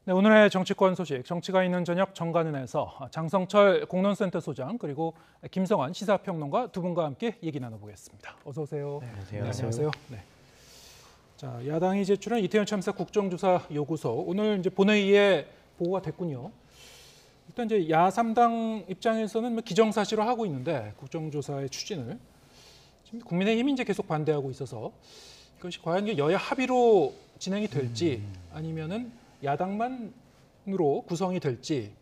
네, 오늘의 정치권 소식, 정치가 있는 저녁 정관은에서 장성철 공론센터 소장 그리고 김성환 시사평론가 두 분과 함께 얘기 나눠보겠습니다. 어서 오세요. 네, 네, 안녕하세요. 네. 자, 야당이 제출한 이태원 참사 국정조사 요구서 오늘 이제 본회의에 보고가 됐군요. 일단 이제 야3당 입장에서는 뭐 기정사실화 하고 있는데 국정조사의 추진을 지금 국민의힘이 이제 계속 반대하고 있어서 이것이 과연 여야 합의로 진행이 될지 아니면은 야당만으로 구성이 될지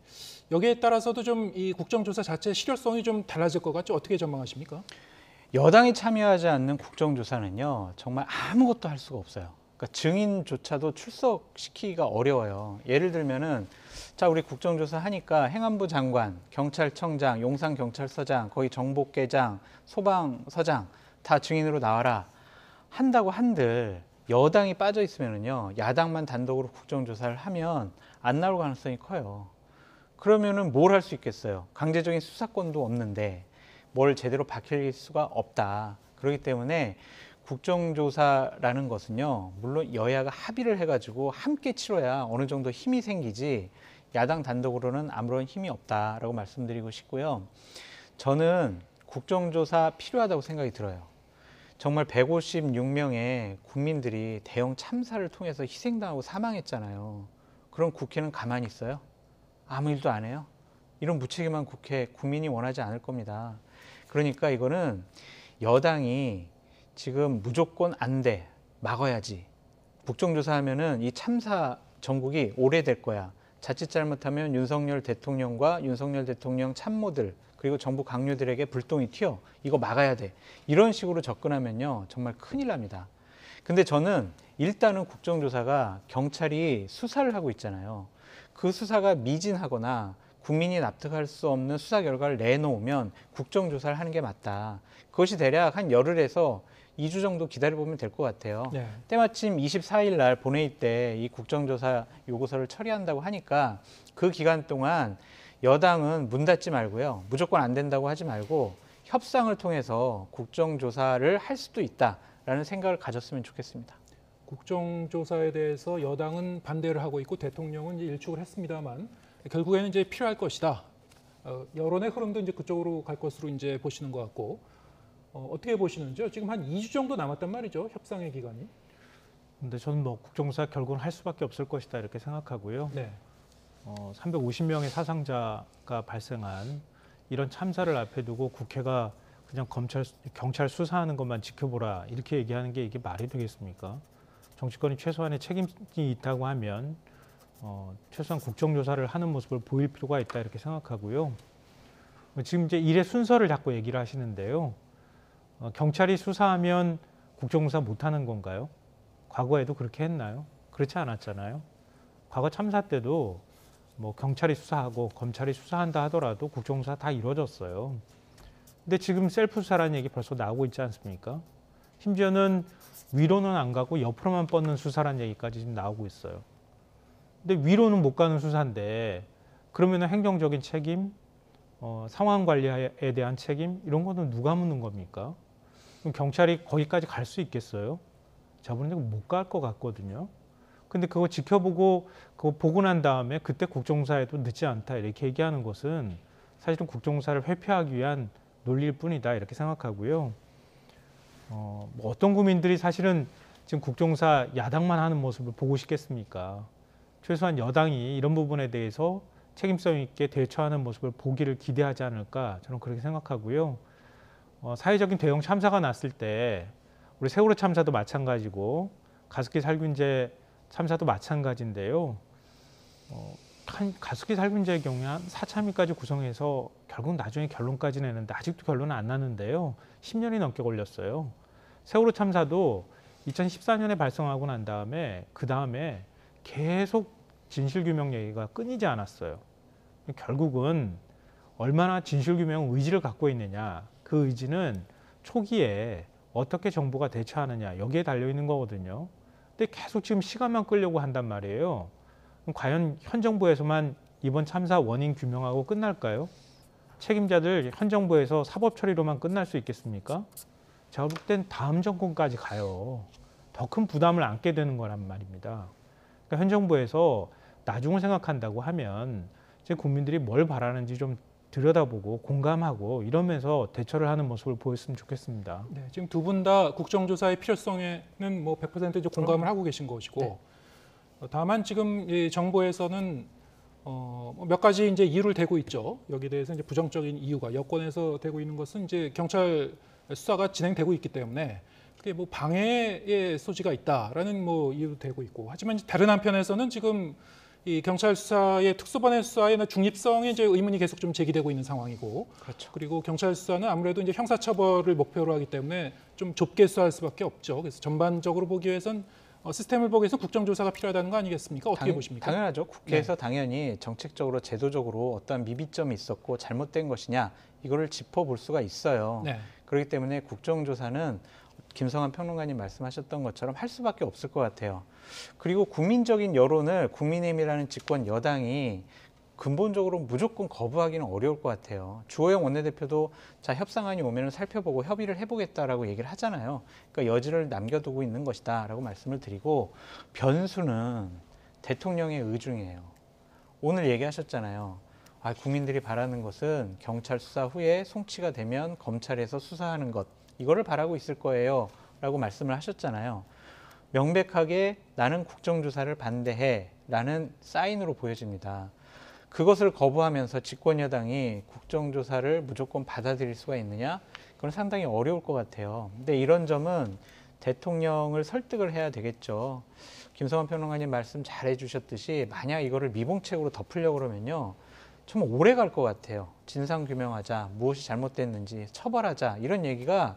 여기에 따라서도 좀 이 국정조사 자체의 실효성이 좀 달라질 것 같죠? 어떻게 전망하십니까? 여당이 참여하지 않는 국정조사는요, 정말 아무것도 할 수가 없어요. 그러니까 증인조차도 출석시키기가 어려워요. 예를 들면은 자, 우리 국정조사 하니까 행안부 장관, 경찰청장, 용산경찰서장, 거기 정보계장, 소방서장 다 증인으로 나와라 한다고 한들 여당이 빠져 있으면은요, 야당만 단독으로 국정조사를 하면 안 나올 가능성이 커요. 그러면은 뭘 할 수 있겠어요? 강제적인 수사권도 없는데 뭘 제대로 밝힐 수가 없다. 그렇기 때문에 국정조사라는 것은요, 물론 여야가 합의를 해가지고 함께 치러야 어느 정도 힘이 생기지 야당 단독으로는 아무런 힘이 없다라고 말씀드리고 싶고요. 저는 국정조사 필요하다고 생각이 들어요. 정말 156명의 국민들이 대형 참사를 통해서 희생당하고 사망했잖아요. 그럼 국회는 가만히 있어요? 아무 일도 안 해요? 이런 무책임한 국회 국민이 원하지 않을 겁니다. 그러니까 이거는 여당이 지금 무조건 안 돼, 막아야지. 국정조사하면은 이 참사 전국이 오래될 거야. 자칫 잘못하면 윤석열 대통령과 윤석열 대통령 참모들 그리고 정부 강요들에게 불똥이 튀어. 이거 막아야 돼. 이런 식으로 접근하면요, 정말 큰일 납니다. 근데 저는 일단은 국정조사가 경찰이 수사를 하고 있잖아요. 그 수사가 미진하거나 국민이 납득할 수 없는 수사 결과를 내놓으면 국정조사를 하는 게 맞다. 그것이 대략 한 열흘에서 2주 정도 기다려보면 될 것 같아요. 네. 때마침 24일 날 본회의 때 이 국정조사 요구서를 처리한다고 하니까 그 기간 동안 여당은 문 닫지 말고요, 무조건 안 된다고 하지 말고 협상을 통해서 국정조사를 할 수도 있다라는 생각을 가졌으면 좋겠습니다. 국정조사에 대해서 여당은 반대를 하고 있고 대통령은 이제 일축을 했습니다만 결국에는 이제 필요할 것이다. 여론의 흐름도 이제 그쪽으로 갈 것으로 이제 보시는 것 같고 어떻게 보시는지요? 지금 한 2주 정도 남았단 말이죠, 협상의 기간이. 근데 저는 뭐 국정조사 결국은 할 수밖에 없을 것이다 이렇게 생각하고요. 네. 350명의 사상자가 발생한 이런 참사를 앞에 두고 국회가 그냥 경찰 수사하는 것만 지켜보라 이렇게 얘기하는 게 이게 말이 되겠습니까? 정치권이 최소한의 책임이 있다고 하면 최소한 국정조사를 하는 모습을 보일 필요가 있다 이렇게 생각하고요. 지금 이제 일의 순서를 자꾸 얘기를 하시는데요. 경찰이 수사하면 국정조사 못하는 건가요? 과거에도 그렇게 했나요? 그렇지 않았잖아요. 과거 참사 때도 뭐 경찰이 수사하고 검찰이 수사한다 하더라도 국정조사 다 이루어졌어요. 근데 지금 셀프 수사라는 얘기 벌써 나오고 있지 않습니까? 심지어는 위로는 안 가고 옆으로만 뻗는 수사라는 얘기까지 지금 나오고 있어요. 근데 위로는 못 가는 수사인데 그러면 행정적인 책임, 상황 관리에 대한 책임 이런 거는 누가 묻는 겁니까? 그럼 경찰이 거기까지 갈 수 있겠어요? 저번에 못 갈 것 같거든요. 근데 그거 지켜보고 그거 보고 난 다음에 그때 국정조사에도 늦지 않다 이렇게 얘기하는 것은 사실은 국정조사를 회피하기 위한 논리일 뿐이다 이렇게 생각하고요. 뭐 어떤 국민들이 사실은 지금 국정조사 야당만 하는 모습을 보고 싶겠습니까? 최소한 여당이 이런 부분에 대해서 책임성 있게 대처하는 모습을 보기를 기대하지 않을까 저는 그렇게 생각하고요. 사회적인 대형 참사가 났을 때 우리 세월호 참사도 마찬가지고 가습기 살균제 참사도 마찬가지인데요. 가습기 살균제의 경우에 한 4참위까지 구성해서 결국 나중에 결론까지 내는데 아직도 결론은 안 났는데요. 10년이 넘게 걸렸어요. 세월호 참사도 2014년에 발생하고 난 다음에 그 다음에 계속 진실규명 얘기가 끊이지 않았어요. 결국은 얼마나 진실규명 의지를 갖고 있느냐, 그 의지는 초기에 어떻게 정부가 대처하느냐 여기에 달려있는 거거든요. 근데 계속 지금 시간만 끌려고 한단 말이에요. 그럼 과연 현 정부에서만 이번 참사 원인 규명하고 끝날까요? 책임자들 현 정부에서 사법 처리로만 끝날 수 있겠습니까? 제가 볼 땐 다음 정권까지 가요. 더 큰 부담을 안게 되는 거란 말입니다. 그러니까 현 정부에서 나중을 생각한다고 하면 이제 국민들이 뭘 바라는지 좀 들여다보고 공감하고 이러면서 대처를 하는 모습을 보였으면 좋겠습니다. 네, 지금 두 분 다 국정조사의 필요성에는 뭐 100% 이제 공감을 하고 계신 것이고, 네. 다만 지금 이 정부에서는 몇 가지 이제 이유를 대고 있죠. 여기에 대해서 이제 부정적인 이유가 여권에서 대고 있는 것은 이제 경찰 수사가 진행되고 있기 때문에 그게 뭐 방해의 소지가 있다라는 뭐 이유도 되고 있고, 하지만 다른 한편에서는 지금 이 경찰 수사의 특수반의 수사의 중립성에 이제 의문이 계속 좀 제기되고 있는 상황이고, 그렇죠. 그리고 경찰 수사는 아무래도 이제 형사처벌을 목표로 하기 때문에 좀 좁게 수사할 수밖에 없죠. 그래서 전반적으로 보기 위해선 시스템을 보기 위해서 국정조사가 필요하다는 거 아니겠습니까? 어떻게 보십니까? 당연하죠. 국회에서 당연히 정책적으로 제도적으로 어떠한 미비점이 있었고 잘못된 것이냐 이거를 짚어볼 수가 있어요. 네. 그렇기 때문에 국정조사는 김성환 평론가님 말씀하셨던 것처럼 할 수밖에 없을 것 같아요. 그리고 국민적인 여론을 국민의힘이라는 집권 여당이 근본적으로 무조건 거부하기는 어려울 것 같아요. 주호영 원내대표도 자 협상안이 오면 살펴보고 협의를 해보겠다라고 얘기를 하잖아요. 그러니까 여지를 남겨두고 있는 것이다라고 말씀을 드리고, 변수는 대통령의 의중이에요. 오늘 얘기하셨잖아요. 국민들이 바라는 것은 경찰 수사 후에 송치가 되면 검찰에서 수사하는 것, 이거를 바라고 있을 거예요 라고 말씀을 하셨잖아요. 명백하게 나는 국정조사를 반대해 라는 사인으로 보여집니다. 그것을 거부하면서 집권 여당이 국정조사를 무조건 받아들일 수가 있느냐? 그건 상당히 어려울 것 같아요. 근데 이런 점은 대통령을 설득을 해야 되겠죠. 김성환 평론가님 말씀 잘 해주셨듯이 만약 이거를 미봉책으로 덮으려고 그러면요, 정말 오래 갈 것 같아요. 진상규명하자, 무엇이 잘못됐는지 처벌하자, 이런 얘기가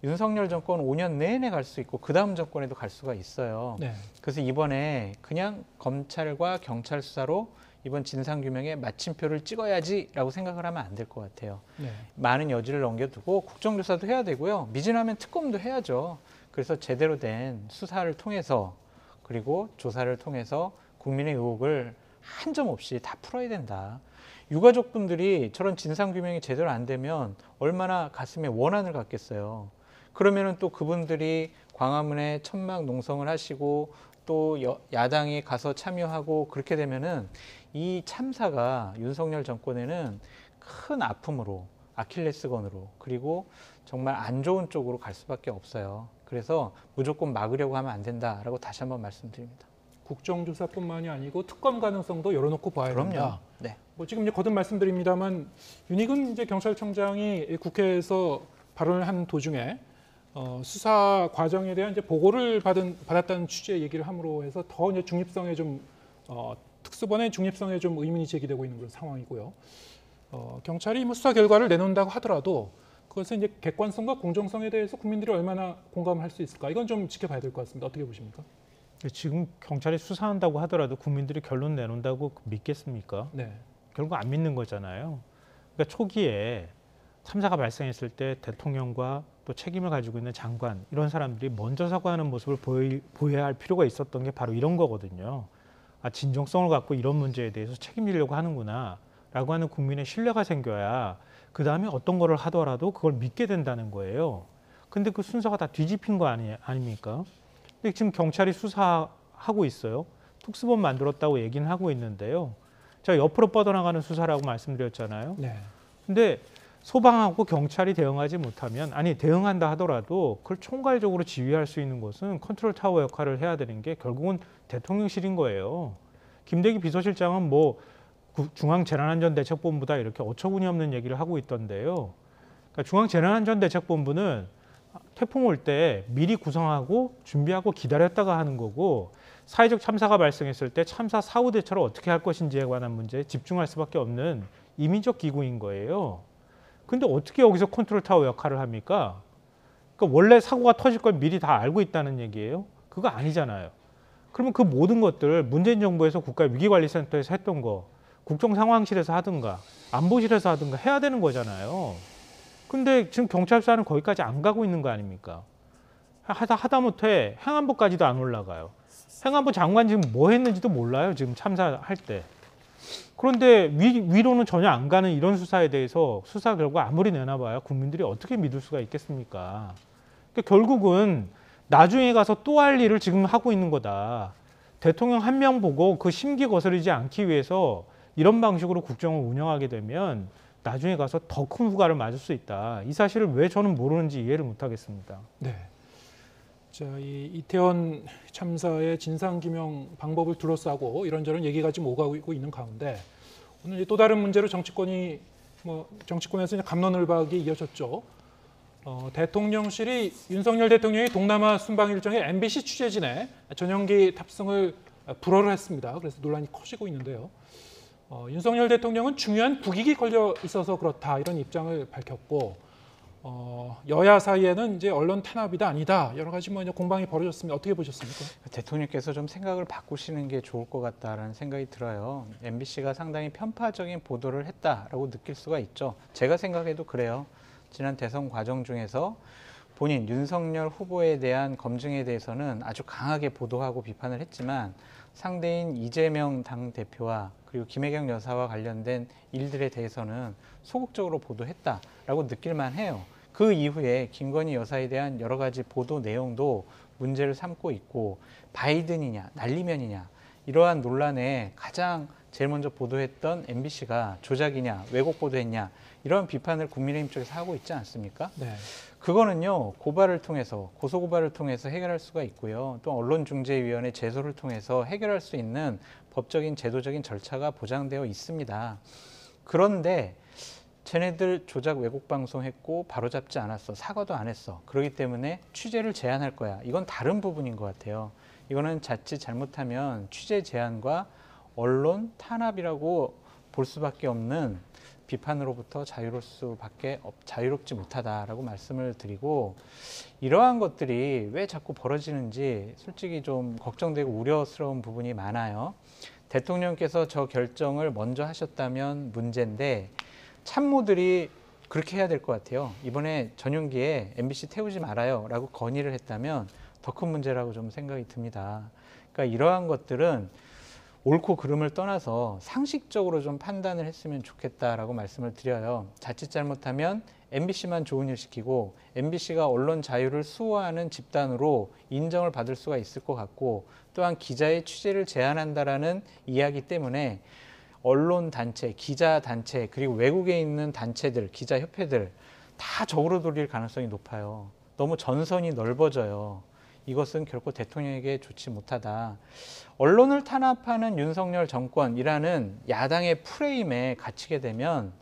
윤석열 정권 5년 내내 갈 수 있고 그 다음 정권에도 갈 수가 있어요. 네. 그래서 이번에 그냥 검찰과 경찰 수사로 이번 진상규명에 마침표를 찍어야지라고 생각을 하면 안 될 것 같아요. 네. 많은 여지를 넘겨두고 국정조사도 해야 되고요. 미진하면 특검도 해야죠. 그래서 제대로 된 수사를 통해서, 그리고 조사를 통해서 국민의 의혹을 한 점 없이 다 풀어야 된다. 유가족분들이 저런 진상규명이 제대로 안 되면 얼마나 가슴에 원한을 갖겠어요. 그러면은 또 그분들이 광화문에 천막 농성을 하시고 또 야당이 가서 참여하고 그렇게 되면은 이 참사가 윤석열 정권에는 큰 아픔으로, 아킬레스건으로, 그리고 정말 안 좋은 쪽으로 갈 수밖에 없어요. 그래서 무조건 막으려고 하면 안 된다라고 다시 한번 말씀드립니다. 국정조사뿐만이 아니고 특검 가능성도 열어놓고 봐야 그럼요. 된다. 네. 뭐 지금 이제 거듭 말씀드립니다만, 윤희근 이제 경찰청장이 국회에서 발언을 한 도중에 수사 과정에 대한 이제 보고를 받았다는 취지의 얘기를 함으로 해서 더 이제 중립성에 좀 특수본의 중립성에 좀 의문이 제기되고 있는 그런 상황이고요. 경찰이 뭐 수사 결과를 내놓는다고 하더라도 그것은 이제 객관성과 공정성에 대해서 국민들이 얼마나 공감할 수 있을까? 이건 좀 지켜봐야 될 것 같습니다. 어떻게 보십니까? 지금 경찰이 수사한다고 하더라도 국민들이 결론 내놓는다고 믿겠습니까? 네. 결국 안 믿는 거잖아요. 그러니까 초기에 참사가 발생했을 때 대통령과 또 책임을 가지고 있는 장관, 이런 사람들이 먼저 사과하는 모습을 보여야 할 필요가 있었던 게 바로 이런 거거든요. 진정성을 갖고 이런 문제에 대해서 책임지려고 하는구나 라고 하는 국민의 신뢰가 생겨야 그 다음에 어떤 거를 하더라도 그걸 믿게 된다는 거예요. 근데 그 순서가 다 뒤집힌 거 아닙니까? 근데 지금 경찰이 수사하고 있어요. 특수본 만들었다고 얘기는 하고 있는데요. 제가 옆으로 뻗어나가는 수사라고 말씀드렸잖아요. 네. 근데 소방하고 경찰이 대응하지 못하면, 대응한다 하더라도 그걸 총괄적으로 지휘할 수 있는 것은 컨트롤 타워 역할을 해야 되는 게 결국은 대통령실인 거예요. 김대기 비서실장은 뭐 중앙재난안전대책본부다 이렇게 어처구니 없는 얘기를 하고 있던데요. 그러니까 중앙재난안전대책본부는 태풍 올 때 미리 구성하고 준비하고 기다렸다가 하는 거고, 사회적 참사가 발생했을 때 참사 사후 대처를 어떻게 할 것인지에 관한 문제에 집중할 수밖에 없는 임의적 기구인 거예요. 근데 어떻게 여기서 컨트롤 타워 역할을 합니까? 그러니까 원래 사고가 터질 걸 미리 다 알고 있다는 얘기예요? 그거 아니잖아요. 그러면 그 모든 것들 문재인 정부에서 국가위기관리센터에서 했던 거, 국정상황실에서 하든가 안보실에서 하든가 해야 되는 거잖아요. 근데 지금 경찰 수사는 거기까지 안 가고 있는 거 아닙니까? 하다못해 행안부까지도 안 올라가요. 행안부 장관 지금 뭐 했는지도 몰라요. 지금 참사할 때. 그런데 위로는 전혀 안 가는 이런 수사에 대해서 수사 결과 아무리 내놔봐야 국민들이 어떻게 믿을 수가 있겠습니까? 그러니까 결국은 나중에 가서 또 할 일을 지금 하고 있는 거다. 대통령 한 명 보고 그 심기 거스르지 않기 위해서 이런 방식으로 국정을 운영하게 되면 나중에 가서 더 큰 후과를 맞을 수 있다. 이 사실을 왜 저는 모르는지 이해를 못하겠습니다. 네. 자, 이 이태원 참사의 진상규명 방법을 둘러싸고 이런저런 얘기가 지금 오가고 있는 가운데 오늘 이제 또 다른 문제로 정치권에서 이제 갑론을박이 이어졌죠. 대통령실이 윤석열 대통령이 동남아 순방 일정에 MBC 취재진에 전용기 탑승을 불허를 했습니다. 그래서 논란이 커지고 있는데요. 윤석열 대통령은 중요한 국익이 걸려 있어서 그렇다 이런 입장을 밝혔고 여야 사이에는 이제 언론 탄압이다 아니다 여러 가지 이제 공방이 벌어졌습니다. 어떻게 보셨습니까? 대통령께서 좀 생각을 바꾸시는 게 좋을 것 같다라는 생각이 들어요. MBC가 상당히 편파적인 보도를 했다라고 느낄 수가 있죠. 제가 생각해도 그래요. 지난 대선 과정 중에서 본인 윤석열 후보에 대한 검증에 대해서는 아주 강하게 보도하고 비판을 했지만 상대인 이재명 당대표와 그리고 김혜경 여사와 관련된 일들에 대해서는 소극적으로 보도했다라고 느낄만 해요. 그 이후에 김건희 여사에 대한 여러 가지 보도 내용도 문제를 삼고 있고 바이든이냐 날리면이냐 이러한 논란에 가장 제일 먼저 보도했던 MBC가 조작이냐 왜곡 보도했냐 이런 비판을 국민의힘 쪽에서 하고 있지 않습니까? 네. 그거는요 고발을 통해서 고소고발을 통해서 해결할 수가 있고요. 또 언론중재위원회 제소를 통해서 해결할 수 있는 법적인 제도적인 절차가 보장되어 있습니다. 그런데 쟤네들 조작 왜곡 방송했고 바로잡지 않았어. 사과도 안 했어. 그렇기 때문에 취재를 제한할 거야. 이건 다른 부분인 것 같아요. 이거는 자칫 잘못하면 취재 제한과 언론 탄압이라고 볼 수밖에 없는 비판으로부터 자유롭지 못하다라고 말씀을 드리고 이러한 것들이 왜 자꾸 벌어지는지 솔직히 좀 걱정되고 우려스러운 부분이 많아요. 대통령께서 저 결정을 먼저 하셨다면 문제인데 참모들이 그렇게 해야 될 것 같아요. 이번에 전용기에 MBC 태우지 말아요 라고 건의를 했다면 더 큰 문제라고 좀 생각이 듭니다. 그러니까 이러한 것들은 옳고 그름을 떠나서 상식적으로 좀 판단을 했으면 좋겠다라고 말씀을 드려요. 자칫 잘못하면 MBC만 좋은 일 시키고 MBC가 언론 자유를 수호하는 집단으로 인정을 받을 수가 있을 것 같고 또한 기자의 취재를 제한한다라는 이야기 때문에 언론 단체, 기자 단체 그리고 외국에 있는 단체들, 기자 협회들 다 적으로 돌릴 가능성이 높아요. 너무 전선이 넓어져요. 이것은 결코 대통령에게 좋지 못하다. 언론을 탄압하는 윤석열 정권이라는 야당의 프레임에 갇히게 되면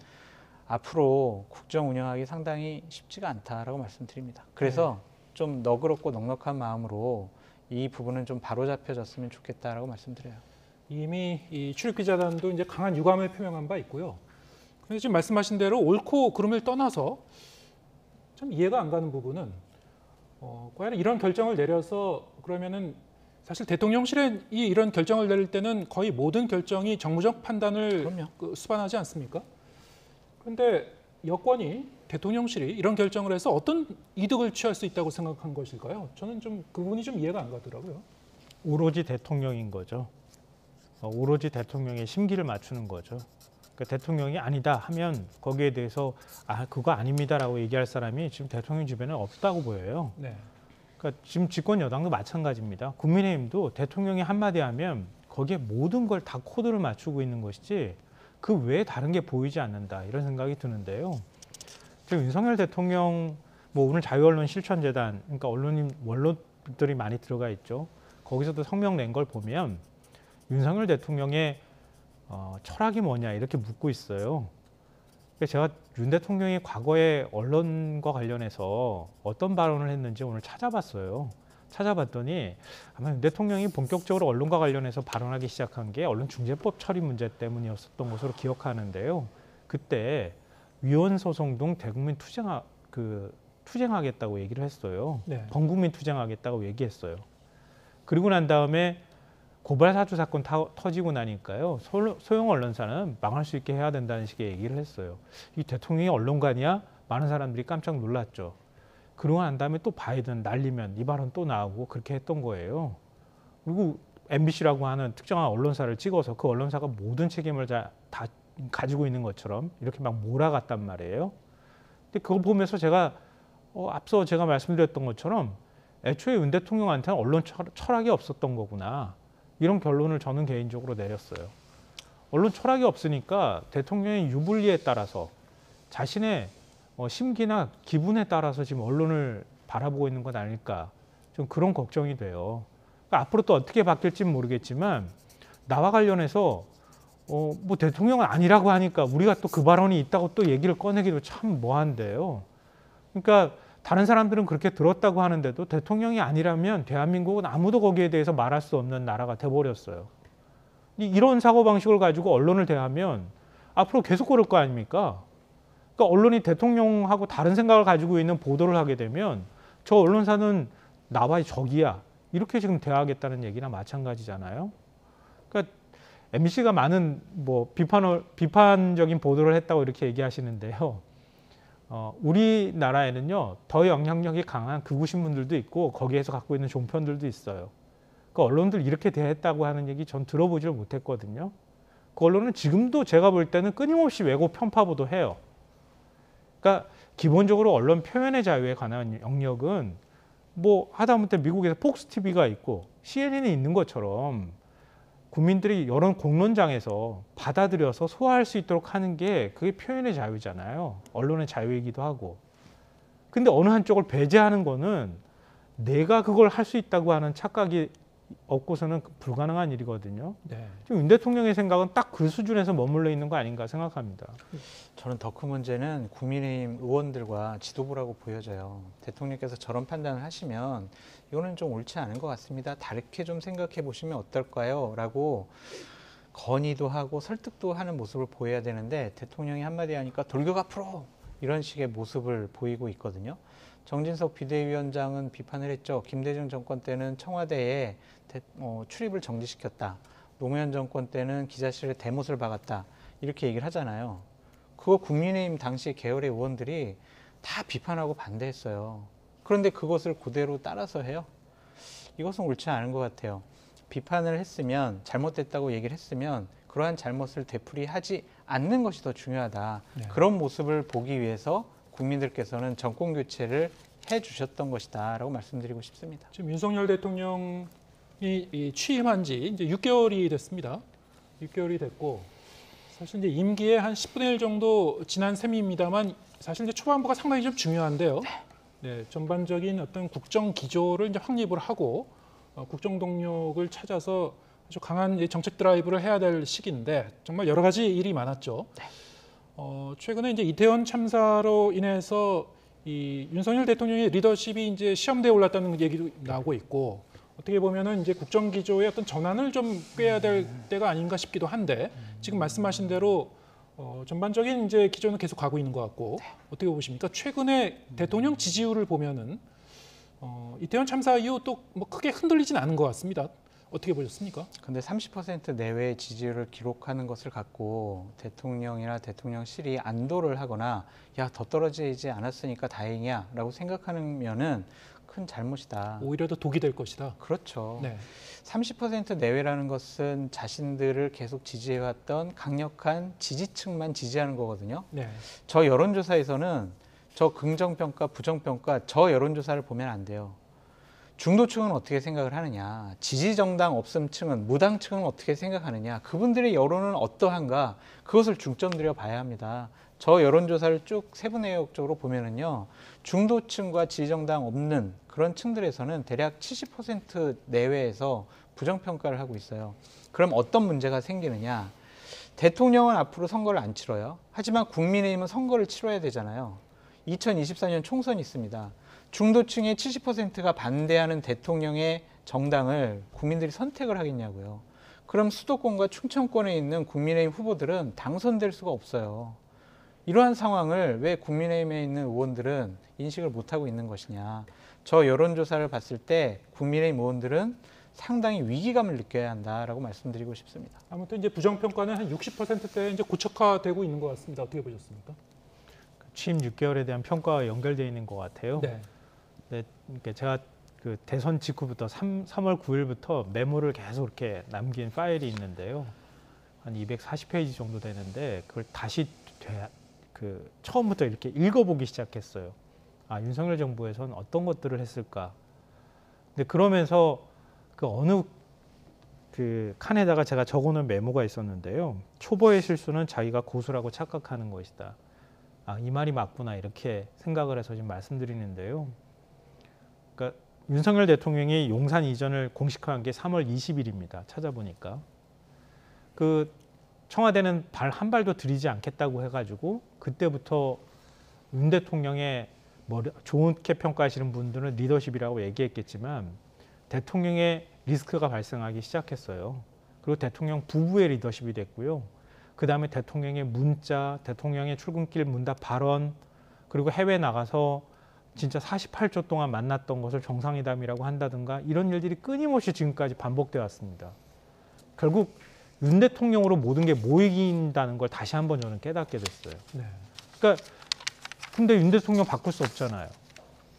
앞으로 국정 운영하기 상당히 쉽지가 않다라고 말씀드립니다. 그래서 좀 너그럽고 넉넉한 마음으로 이 부분은 좀 바로잡혀졌으면 좋겠다라고 말씀드려요. 이미 이 출입기자단도 이제 강한 유감을 표명한 바 있고요. 그런데 지금 말씀하신 대로 옳고 그름을 떠나서 참 이해가 안 가는 부분은 과연 이런 결정을 내려서 그러면은 사실 대통령실이 이런 결정을 내릴 때는 거의 모든 결정이 정무적 판단을 수반하지 않습니까? 그런데 여권이 대통령실이 이런 결정을 해서 어떤 이득을 취할 수 있다고 생각한 것일까요? 저는 좀 그 부분이 좀 이해가 안 가더라고요. 오로지 대통령인 거죠. 오로지 대통령의 심기를 맞추는 거죠. 그러니까 대통령이 아니다 하면 거기에 대해서 그거 아닙니다라고 얘기할 사람이 지금 대통령 주변에 없다고 보여요. 네. 그러니까 지금 집권 여당도 마찬가지입니다. 국민의힘도 대통령이 한마디 하면 거기에 모든 걸 다 코드를 맞추고 있는 것이지 그 외에 다른 게 보이지 않는다 이런 생각이 드는데요. 지금 윤석열 대통령 오늘 자유언론 실천재단 그러니까 원로들이 많이 들어가 있죠. 거기서도 성명 낸 걸 보면 윤석열 대통령의 철학이 뭐냐 이렇게 묻고 있어요. 제가 윤 대통령이 과거에 언론과 관련해서 어떤 발언을 했는지 오늘 찾아봤어요. 찾아봤더니 아마 윤 대통령이 본격적으로 언론과 관련해서 발언하기 시작한 게 언론중재법 처리 문제 때문이었던 것으로 기억하는데요. 그때 위헌 소송 등 대국민 투쟁하겠다고 얘기를 했어요. 네. 범국민 투쟁하겠다고 얘기했어요. 그리고 난 다음에 고발 사주 사건 터지고 나니까요. 소형 언론사는 망할 수 있게 해야 된다는 식의 얘기를 했어요. 이 대통령이 언론관이야? 많은 사람들이 깜짝 놀랐죠. 그러고 난 다음에 또 바이든 날리면 이 발언 또 나오고 그렇게 했던 거예요. 그리고 MBC라고 하는 특정한 언론사를 찍어서 그 언론사가 모든 책임을 다 가지고 있는 것처럼 이렇게 막 몰아갔단 말이에요. 근데 그거 보면서 제가 앞서 제가 말씀드렸던 것처럼 애초에 윤 대통령한테는 언론 철학이 없었던 거구나. 이런 결론을 저는 개인적으로 내렸어요. 언론 철학이 없으니까 대통령의 유불리에 따라서 자신의 심기나 기분에 따라서 지금 언론을 바라보고 있는 건 아닐까, 좀 그런 걱정이 돼요. 그러니까 앞으로 또 어떻게 바뀔지는 모르겠지만 나와 관련해서 뭐 대통령은 아니라고 하니까 우리가 또 그 발언이 있다고 또 얘기를 꺼내기도 참 뭐한데요. 그러니까 다른 사람들은 그렇게 들었다고 하는데도 대통령이 아니라면 대한민국은 아무도 거기에 대해서 말할 수 없는 나라가 돼버렸어요. 이런 사고방식을 가지고 언론을 대하면 앞으로 계속 그럴 거 아닙니까? 그러니까 언론이 대통령하고 다른 생각을 가지고 있는 보도를 하게 되면 저 언론사는 나와의 적이야, 이렇게 지금 대하겠다는 얘기나 마찬가지잖아요. 그러니까 MBC가 많은 뭐 비판적인 보도를 했다고 이렇게 얘기하시는데요. 우리나라에는요 더 영향력이 강한 극우 신문들도 있고 거기에서 갖고 있는 종편들도 있어요. 그 언론들 이렇게 대했다고 하는 얘기 전 들어보지를 못했거든요. 그 언론은 지금도 제가 볼 때는 끊임없이 왜곡 편파 보도해요. 그러니까 기본적으로 언론 표현의 자유에 관한 영역은 뭐 하다못해 미국에서 폭스 TV가 있고 CNN이 있는 것처럼 국민들이 여론 공론장에서 받아들여서 소화할 수 있도록 하는 게 그게 표현의 자유잖아요. 언론의 자유이기도 하고. 근데 어느 한쪽을 배제하는 거는 내가 그걸 할 수 있다고 하는 착각이 없고서는 불가능한 일이거든요. 네. 지금 윤 대통령의 생각은 딱 그 수준에서 머물러 있는 거 아닌가 생각합니다. 저는 더 큰 문제는 국민의힘 의원들과 지도부라고 보여져요. 대통령께서 저런 판단을 하시면 이거는 좀 옳지 않은 것 같습니다. 다르게 좀 생각해 보시면 어떨까요? 라고 건의도 하고 설득도 하는 모습을 보여야 되는데 대통령이 한마디 하니까 돌격 앞으로, 이런 식의 모습을 보이고 있거든요. 정진석 비대위원장은 비판을 했죠. 김대중 정권 때는 청와대에 출입을 정지시켰다. 노무현 정권 때는 기자실에 대못을 박았다. 이렇게 얘기를 하잖아요. 그거 국민의힘 당시 계열의 의원들이 다 비판하고 반대했어요. 그런데 그것을 그대로 따라서 해요. 이것은 옳지 않은 것 같아요. 비판을 했으면, 잘못됐다고 얘기를 했으면 그러한 잘못을 되풀이하지 않는 것이 더 중요하다. 네. 그런 모습을 보기 위해서 국민들께서는 정권 교체를 해주셨던 것이다 라고 말씀드리고 싶습니다. 지금 윤석열 대통령이 취임한 지 이제 6개월이 됐습니다. 6개월이 됐고 사실 이제 임기의 한 10분의 1 정도 지난 셈입니다만 사실 이제 초반부가 상당히 좀 중요한데요. 네, 전반적인 어떤 국정 기조를 이제 확립을 하고 국정 동력을 찾아서 아주 강한 정책 드라이브를 해야 될 시기인데 정말 여러 가지 일이 많았죠. 최근에 이제 이태원 참사로 인해서 이 윤석열 대통령의 리더십이 이제 시험대에 올랐다는 얘기도 나오고 있고 어떻게 보면은 이제 국정 기조의 어떤 전환을 좀 꾀해야 될 때가 아닌가 싶기도 한데 지금 말씀하신 대로 전반적인 이제 기조는 계속 가고 있는 것 같고 어떻게 보십니까? 최근에 대통령 지지율을 보면은 이태원 참사 이후 또 뭐 크게 흔들리진 않은 것 같습니다. 어떻게 보셨습니까? 근데 30% 내외의 지지율을 기록하는 것을 갖고 대통령이나 대통령실이 안도를 하거나 야, 더 떨어지지 않았으니까 다행이야 라고 생각하면은 큰 잘못이다. 오히려 더 독이 될 것이다. 그렇죠. 네. 30% 내외라는 것은 자신들을 계속 지지해왔던 강력한 지지층만 지지하는 거거든요. 네. 저 여론조사에서는 저 긍정평가, 부정평가, 저 여론조사를 보면 안 돼요. 중도층은 어떻게 생각을 하느냐, 지지정당 없음층은, 무당층은 어떻게 생각하느냐, 그분들의 여론은 어떠한가, 그것을 중점 들여 봐야 합니다. 저 여론조사를 쭉 세부내역적으로 보면은요, 중도층과 지지정당 없는 그런 층들에서는 대략 70% 내외에서 부정평가를 하고 있어요. 그럼 어떤 문제가 생기느냐, 대통령은 앞으로 선거를 안 치러요. 하지만 국민의힘은 선거를 치러야 되잖아요. 2024년 총선이 있습니다. 중도층의 70%가 반대하는 대통령의 정당을 국민들이 선택을 하겠냐고요. 그럼 수도권과 충청권에 있는 국민의힘 후보들은 당선될 수가 없어요. 이러한 상황을 왜 국민의힘에 있는 의원들은 인식을 못하고 있는 것이냐. 저 여론조사를 봤을 때 국민의힘 의원들은 상당히 위기감을 느껴야 한다라고 말씀드리고 싶습니다. 아무튼 이제 부정평가는 한 60%대 이제 고착화되고 있는 것 같습니다. 어떻게 보셨습니까? 취임 6개월에 대한 평가와 연결되어 있는 것 같아요. 네. 네, 그러니까 제가 그 대선 직후부터 3월 9일부터 메모를 계속 이렇게 남긴 파일이 있는데요. 한 240페이지 정도 되는데 그걸 다시 처음부터 이렇게 읽어보기 시작했어요. 아, 윤석열 정부에서는 어떤 것들을 했을까. 근데 그러면서 그 어느 그 칸에다가 제가 적어놓은 메모가 있었는데요. 초보의 실수는 자기가 고수라고 착각하는 것이다. 아, 이 말이 맞구나 이렇게 생각을 해서 지금 말씀드리는데요. 그러니까 윤석열 대통령이 용산 이전을 공식화한 게 3월 20일입니다. 찾아보니까. 그 청와대는 발 한 발도 들이지 않겠다고 해가지고 그때부터 윤 대통령의 좋게 평가하시는 분들은 리더십이라고 얘기했겠지만 대통령의 리스크가 발생하기 시작했어요. 그리고 대통령 부부의 리더십이 됐고요. 그 다음에 대통령의 문자, 대통령의 출근길 문답 발언, 그리고 해외 나가서 진짜 48초 동안 만났던 것을 정상회담이라고 한다든가 이런 일들이 끊임없이 지금까지 반복돼 왔습니다. 결국 윤 대통령으로 모든 게 모이긴다는 걸 다시 한번 저는 깨닫게 됐어요. 네. 그러니까 근데 윤 대통령 바꿀 수 없잖아요.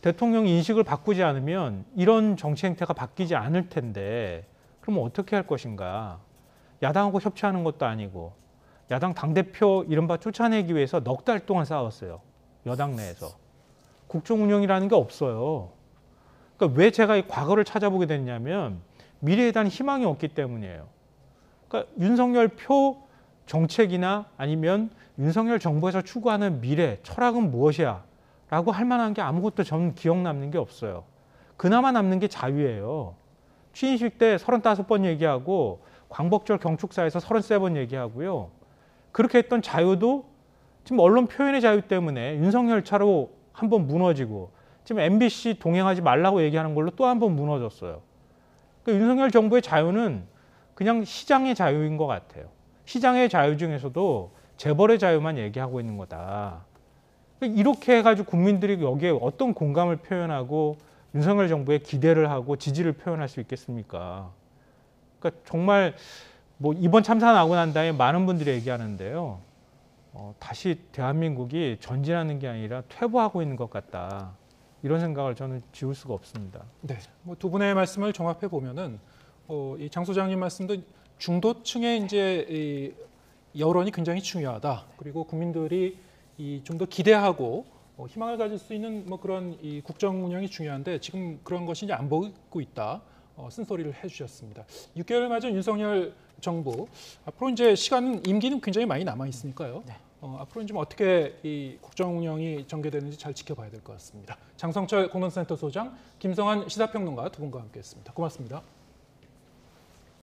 대통령 인식을 바꾸지 않으면 이런 정치 행태가 바뀌지 않을 텐데 그러면 어떻게 할 것인가. 야당하고 협치하는 것도 아니고 야당 당대표 이른바 쫓아내기 위해서 넉 달 동안 싸웠어요. 여당 내에서. 국정 운영이라는 게 없어요. 그러니까 왜 제가 이 과거를 찾아보게 됐냐면 미래에 대한 희망이 없기 때문이에요. 그러니까 윤석열 표 정책이나 아니면 윤석열 정부에서 추구하는 미래, 철학은 무엇이야? 라고 할 만한 게 아무것도 전 기억 남는 게 없어요. 그나마 남는 게 자유예요. 취임식 때 35번 얘기하고 광복절 경축사에서 33번 얘기하고요. 그렇게 했던 자유도 지금 언론 표현의 자유 때문에 윤석열 차로 한번 무너지고 지금 MBC 동행하지 말라고 얘기하는 걸로 또 한번 무너졌어요. 그러니까 윤석열 정부의 자유는 그냥 시장의 자유인 것 같아요. 시장의 자유 중에서도 재벌의 자유만 얘기하고 있는 거다. 그러니까 이렇게 해가지고 국민들이 여기에 어떤 공감을 표현하고 윤석열 정부에 기대를 하고 지지를 표현할 수 있겠습니까? 그러니까 정말 뭐 이번 참사 나고 난 다음에 많은 분들이 얘기하는데요. 다시 대한민국이 전진하는 게 아니라 퇴보하고 있는 것 같다. 이런 생각을 저는 지울 수가 없습니다. 네, 뭐 두 분의 말씀을 종합해 보면은 이 장 소장님 말씀도 중도층의 이제 이 여론이 굉장히 중요하다. 그리고 국민들이 좀 더 기대하고 희망을 가질 수 있는 뭐 그런 이 국정 운영이 중요한데 지금 그런 것이 이제 안 보이고 있다. 쓴소리를 해주셨습니다. 6개월 맞은 윤석열 정부 앞으로 이제 임기는 굉장히 많이 남아 있으니까요. 네. 앞으로는 좀 어떻게 이 국정 운영이 전개되는지 잘 지켜봐야 될 것 같습니다. 장성철 공론센터 소장, 김성환 시사평론가 두 분과 함께했습니다. 고맙습니다.